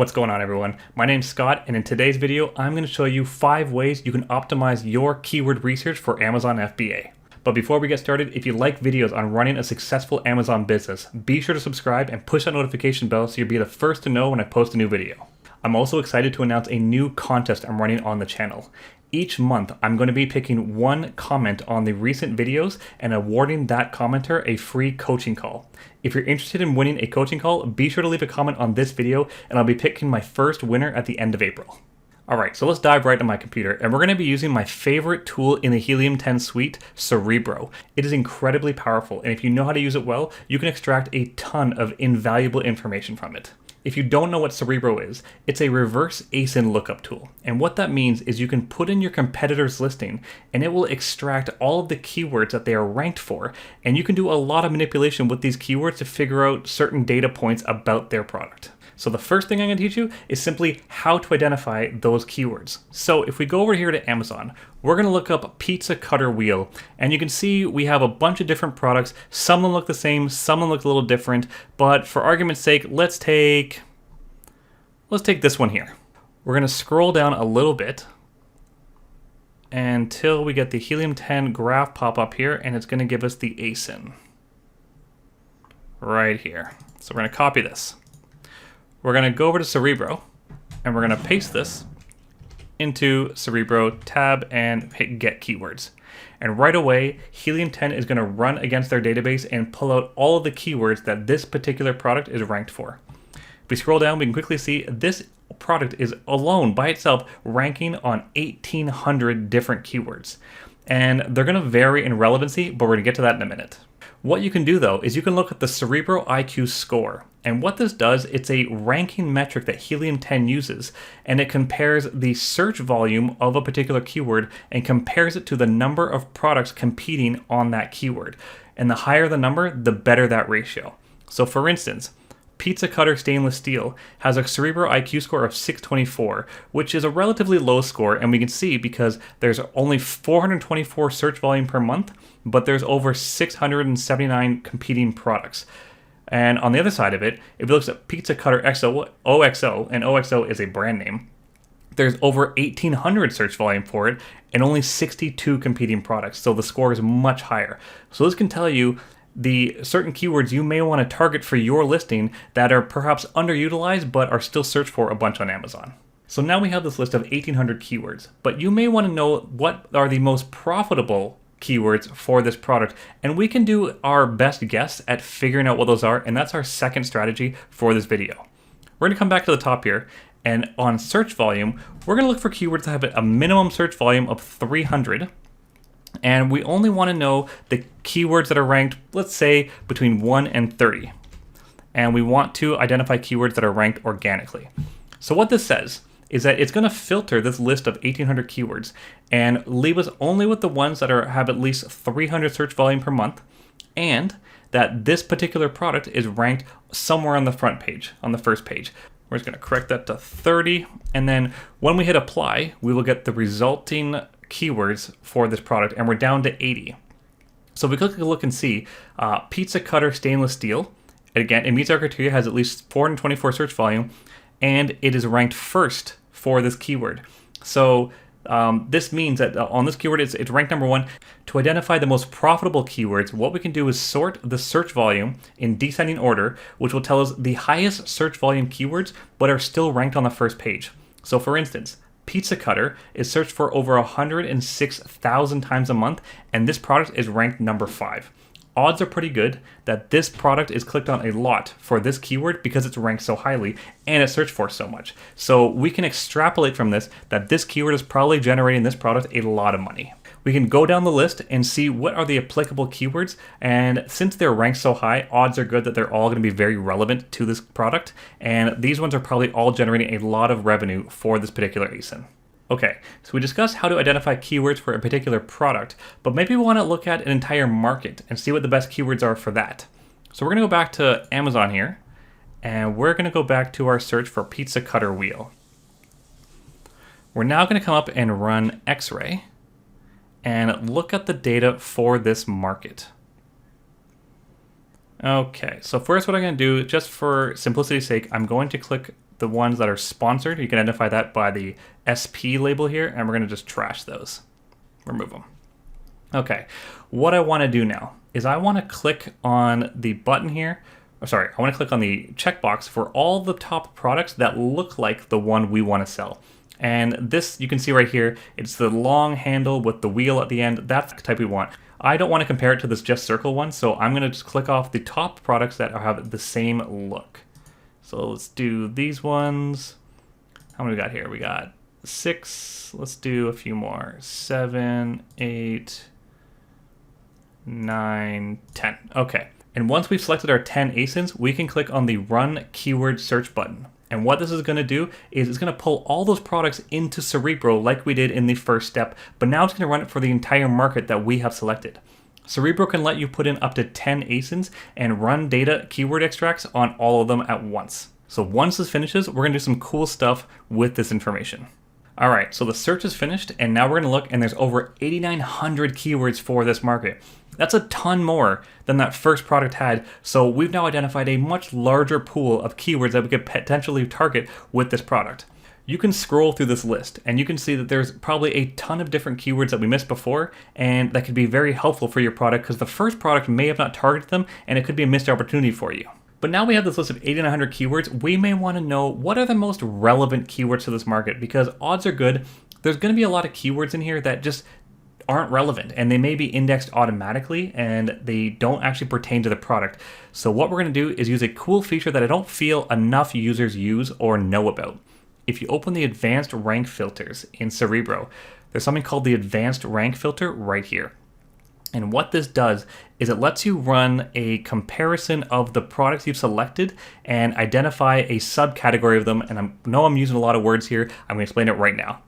What's going on, everyone? My name's Scott, and in today's video, I'm going to show you 5 ways you can optimize your keyword research for Amazon FBA. But before we get started, if you like videos on running a successful Amazon business, be sure to subscribe and push that notification bell so you'll be the first to know when I post a new video. I'm also excited to announce a new contest I'm running on the channel. Each month, I'm going to be picking one comment on the recent videos and awarding that commenter a free coaching call. If you're interested in winning a coaching call, be sure to leave a comment on this video and I'll be picking my first winner at the end of April. Alright, so let's dive right into my computer, and we're going to be using my favorite tool in the Helium 10 suite, Cerebro. It is incredibly powerful, and if you know how to use it well, you can extract a ton of invaluable information from it. If you don't know what Cerebro is, it's a reverse ASIN lookup tool. And what that means is you can put in your competitor's listing and it will extract all of the keywords that they are ranked for. And you can do a lot of manipulation with these keywords to figure out certain data points about their product. So the first thing I'm going to teach you is simply how to identify those keywords. So if we go over here to Amazon, we're going to look up pizza cutter wheel, and you can see we have a bunch of different products. Some of them look the same, some of them look a little different, but for argument's sake, let's take this one here. We're going to scroll down a little bit until we get the Helium 10 graph pop up here, and it's going to give us the ASIN right here. So we're going to copy this. We're going to go over to Cerebro, and we're going to paste this into Cerebro tab and hit get keywords. And right away, Helium 10 is going to run against their database and pull out all of the keywords that this particular product is ranked for. If we scroll down, we can quickly see this product is alone by itself ranking on 1,800 different keywords. And they're going to vary in relevancy, but we're going to get to that in a minute. What you can do though is you can look at the Cerebro IQ score. And what this does, it's a ranking metric that Helium 10 uses, and it compares the search volume of a particular keyword and compares it to the number of products competing on that keyword. And the higher the number, the better that ratio. So for instance, pizza cutter stainless steel has a Cerebro IQ score of 624, which is a relatively low score, and we can see because there's only 424 search volume per month, but there's over 679 competing products. And on the other side of it, if you look at Pizza Cutter OXO, and OXO is a brand name, there's over 1,800 search volume for it and only 62 competing products, so the score is much higher. So this can tell you the certain keywords you may want to target for your listing that are perhaps underutilized but are still searched for a bunch on Amazon. So now we have this list of 1,800 keywords, but you may want to know what are the most profitable keywords for this product, and we can do our best guess at figuring out what those are, and that's our second strategy for this video. We're going to come back to the top here, and on search volume, we're going to look for keywords that have a minimum search volume of 300, and we only want to know the keywords that are ranked, let's say, between 1 and 30, and we want to identify keywords that are ranked organically. So what this says is that it's going to filter this list of 1,800 keywords and leave us only with the ones that have at least 300 search volume per month, and that this particular product is ranked somewhere on the front page, on the first page. We're just going to correct that to 30, and then when we hit apply, we will get the resulting keywords for this product, and we're down to 80. So if we click a look and see, pizza cutter stainless steel, again, it meets our criteria, has at least 424 search volume, and it is ranked first for this keyword. So this means that on this keyword, it's ranked number 1. To identify the most profitable keywords, what we can do is sort the search volume in descending order, which will tell us the highest search volume keywords, but are still ranked on the first page. So for instance, pizza cutter is searched for over 106,000 times a month, and this product is ranked number 5. Odds are pretty good that this product is clicked on a lot for this keyword because it's ranked so highly and it's searched for so much. So we can extrapolate from this that this keyword is probably generating this product a lot of money. We can go down the list and see what are the applicable keywords, and since they're ranked so high, odds are good that they're all going to be very relevant to this product, and these ones are probably all generating a lot of revenue for this particular ASIN. Okay, so we discussed how to identify keywords for a particular product, but maybe we want to look at an entire market and see what the best keywords are for that. So we're going to go back to Amazon here, and we're going to go back to our search for pizza cutter wheel. We're now going to come up and run X-ray and look at the data for this market. Okay, so first what I'm going to do, just for simplicity's sake, I'm going to click the ones that are sponsored. You can identify that by the SP label here, and we're going to just trash those. Remove them. Okay, what I want to do now is I want to click on the button here. I want to click on the checkbox for all the top products that look like the one we want to sell. And this, you can see right here, it's the long handle with the wheel at the end. That's the type we want. I don't want to compare it to this just circle one, so I'm going to just click off the top products that have the same look. So let's do these ones. How many we got here? We got 6. Let's do a few more. 7, 8, 9, 10. Okay. And once we've selected our 10 ASINs, we can click on the Run Keyword Search button. And what this is going to do is it's going to pull all those products into Cerebro like we did in the first step, but now it's going to run it for the entire market that we have selected. Cerebro can let you put in up to 10 ASINs and run data keyword extracts on all of them at once. So once this finishes, we're going to do some cool stuff with this information. All right, so the search is finished, and now we're going to look, and there's over 8,900 keywords for this market. That's a ton more than that first product had, so we've now identified a much larger pool of keywords that we could potentially target with this product. You can scroll through this list, and you can see that there's probably a ton of different keywords that we missed before, and that could be very helpful for your product because the first product may have not targeted them, and it could be a missed opportunity for you. But now we have this list of 8,900 keywords, we may want to know what are the most relevant keywords to this market, because odds are good there's going to be a lot of keywords in here that just aren't relevant, and they may be indexed automatically and they don't actually pertain to the product. So what we're going to do is use a cool feature that I don't feel enough users use or know about. If you open the advanced rank filters in Cerebro, there's something called the advanced rank filter right here. And what this does is it lets you run a comparison of the products you've selected and identify a subcategory of them. And I know I'm using a lot of words here. I'm going to explain it right now.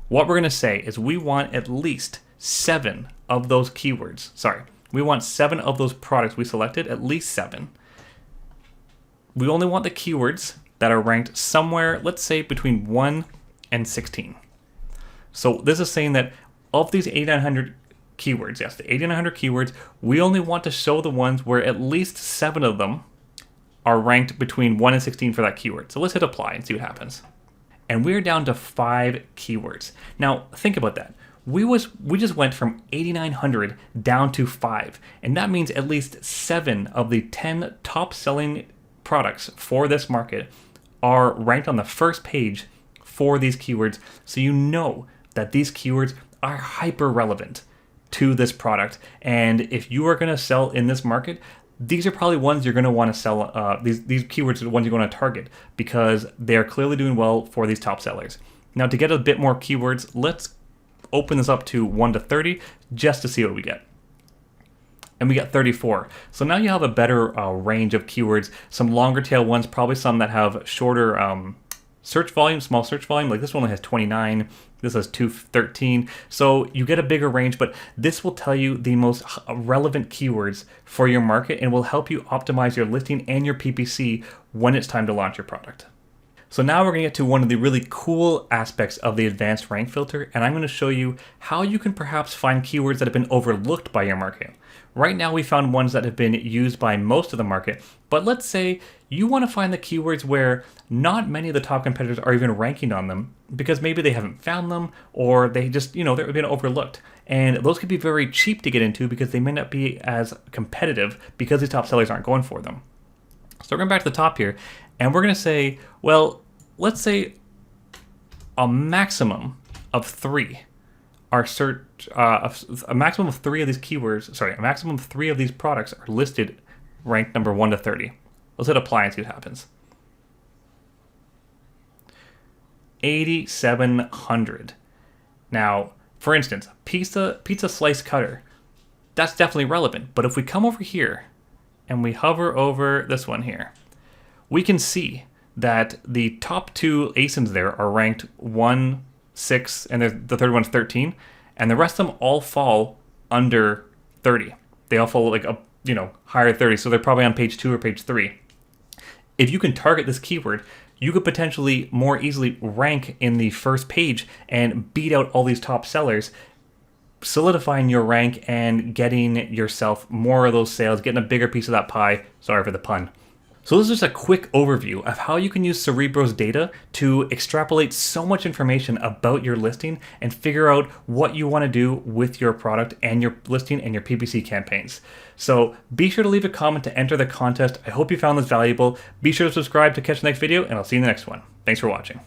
What we're going to say is we want at least 7 of those keywords. We want 7 of those products we selected, at least 7. We only want the keywords that are ranked somewhere, let's say between 1 and 16. So this is saying that of these 8,900 keywords, yes, the 8,900 keywords, we only want to show the ones where at least 7 of them are ranked between 1 and 16 for that keyword. So let's hit apply and see what happens. And we're down to 5 keywords. Now think about that. We just went from 8,900 down to 5, and that means at least 7 of the 10 top selling products for this market are ranked on the first page for these keywords. So you know that these keywords are hyper relevant to this product, and if you are going to sell in this market, these are probably ones you're going to want to sell. These keywords are the ones you're going to target because they are clearly doing well for these top sellers. Now, to get a bit more keywords, let's open this up to 1 to 30 just to see what we get. And we got 34. So now you have a better range of keywords, some longer tail ones, probably some that have shorter search volume, small search volume. Like this one only has 29, this has 213. So you get a bigger range, but this will tell you the most relevant keywords for your market and will help you optimize your listing and your PPC when it's time to launch your product. So now we're going to get to one of the really cool aspects of the advanced rank filter, and I'm going to show you how you can perhaps find keywords that have been overlooked by your market. Right now we found ones that have been used by most of the market, but let's say you want to find the keywords where not many of the top competitors are even ranking on them because maybe they haven't found them or they just, they've been overlooked. And those could be very cheap to get into because they may not be as competitive because these top sellers aren't going for them. So we're going back to the top here, and we're going to say, well, let's say a maximum of 3 are a maximum of 3 of these keywords, a maximum of 3 of these products are listed ranked number 1 to 30. Let's hit apply and see what happens. 8,700. Now, for instance, pizza slice cutter, that's definitely relevant. But if we come over here and we hover over this one here, we can see that the top 2 ASINs there are ranked 1, 6, and the third one's 13, and the rest of them all fall under 30. They all fall like up, higher 30, so they're probably on page 2 or page 3. If you can target this keyword, you could potentially more easily rank in the first page and beat out all these top sellers, solidifying your rank and getting yourself more of those sales, getting a bigger piece of that pie. Sorry for the pun. So this is just a quick overview of how you can use Cerebro's data to extrapolate so much information about your listing and figure out what you want to do with your product and your listing and your PPC campaigns. So be sure to leave a comment to enter the contest. I hope you found this valuable. Be sure to subscribe to catch the next video, and I'll see you in the next one. Thanks for watching.